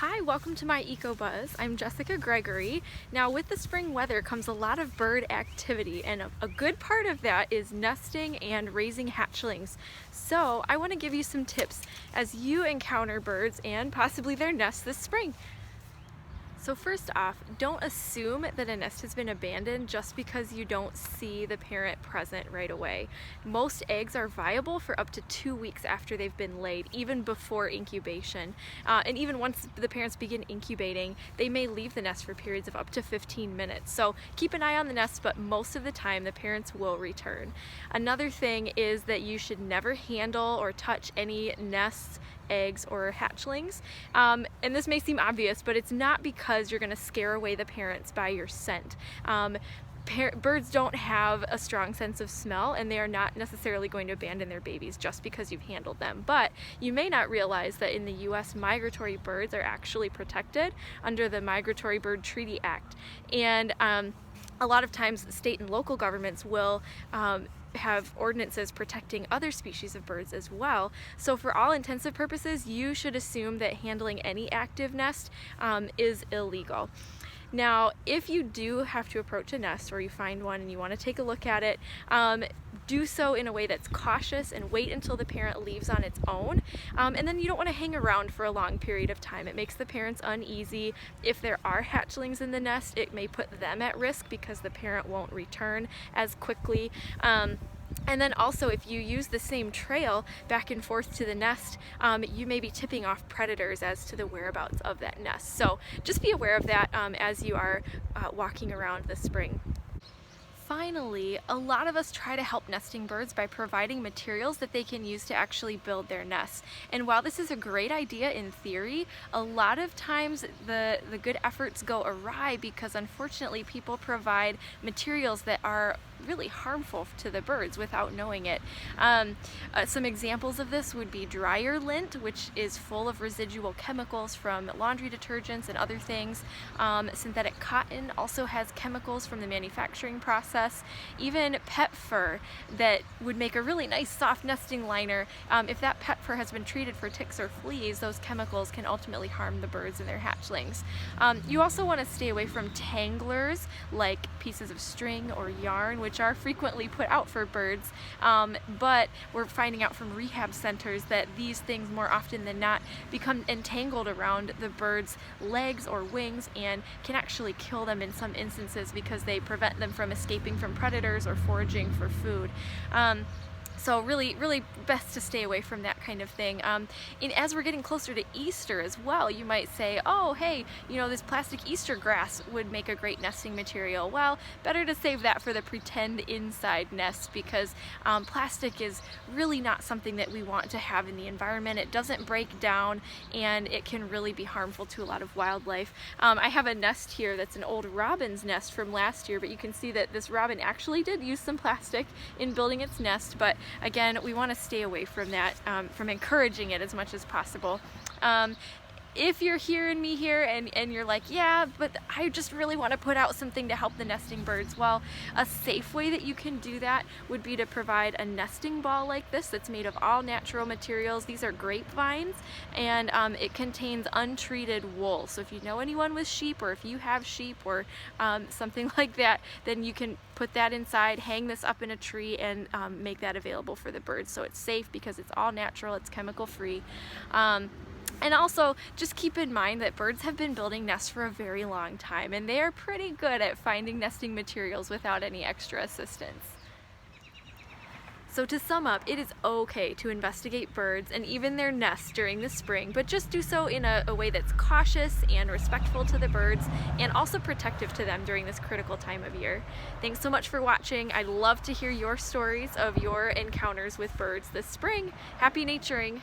Hi, welcome to my EcoBUZZ. I'm Jessica Gregory. Now with the spring weather comes a lot of bird activity, and a good part of that is nesting and raising hatchlings. So I want to give you some tips as you encounter birds and possibly their nests this spring. So first off, don't assume that a nest has been abandoned just because you don't see the parent present right away. Most eggs are viable for up to 2 weeks after they've been laid, even before incubation. And even once the parents begin incubating, they may leave the nest for periods of up to 15 minutes. So keep an eye on the nest, but most of the time the parents will return. Another thing is that you should never handle or touch any nests, eggs, or hatchlings. And this may seem obvious, but it's not because you're going to scare away the parents by your scent. Birds don't have a strong sense of smell, and they are not necessarily going to abandon their babies just because you've handled them. But you may not realize that in the US, migratory birds are actually protected under the Migratory Bird Treaty Act. And a lot of times state and local governments will have ordinances protecting other species of birds as well. So for all intents and purposes, you should assume that handling any active nest is illegal. Now, if you do have to approach a nest or you find one and you want to take a look at it, do so in a way that's cautious and wait until the parent leaves on its own. And then you don't want to hang around for a long period of time. It makes the parents uneasy. If there are hatchlings in the nest, it may put them at risk because the parent won't return as quickly. And then also, if you use the same trail back and forth to the nest, you may be tipping off predators as to the whereabouts of that nest. So just be aware of that as you are walking around this spring. Finally, a lot of us try to help nesting birds by providing materials that they can use to actually build their nests. And while this is a great idea in theory, a lot of times the good efforts go awry because unfortunately people provide materials that are really harmful to the birds without knowing it. Some examples of this would be dryer lint, which is full of residual chemicals from laundry detergents and other things. Synthetic cotton also has chemicals from the manufacturing process. Even pet fur that would make a really nice soft nesting liner. If that pet fur has been treated for ticks or fleas, those chemicals can ultimately harm the birds and their hatchlings. You also want to stay away from tanglers like pieces of string or yarn, which are frequently put out for birds, but we're finding out from rehab centers that these things more often than not become entangled around the bird's legs or wings and can actually kill them in some instances because they prevent them from escaping from predators or foraging for food. So really best to stay away from that kind of thing. And as we're getting closer to Easter as well, you might say, oh hey, this plastic Easter grass would make a great nesting material. Well, better to save that for the pretend inside nest because plastic is really not something that we want to have in the environment. It doesn't break down and it can really be harmful to a lot of wildlife. I have a nest here that's an old robin's nest from last year, but you can see that this robin actually did use some plastic in building its nest, but again, we want to stay away from that, from encouraging it as much as possible. If you're hearing me here and you're like, yeah, but I just really want to put out something to help the nesting birds, well, a safe way that you can do that would be to provide a nesting ball like this that's made of all natural materials. These are grapevines, and it contains untreated wool. So if you know anyone with sheep, or if you have sheep or something like that, then you can put that inside, hang this up in a tree, and make that available for the birds. So it's safe because it's all natural, it's chemical free. And also, just keep in mind that birds have been building nests for a very long time, and they are pretty good at finding nesting materials without any extra assistance. So to sum up, it is okay to investigate birds and even their nests during the spring, but just do so in a way that's cautious and respectful to the birds and also protective to them during this critical time of year. Thanks so much for watching. I'd love to hear your stories of your encounters with birds this spring. Happy naturing!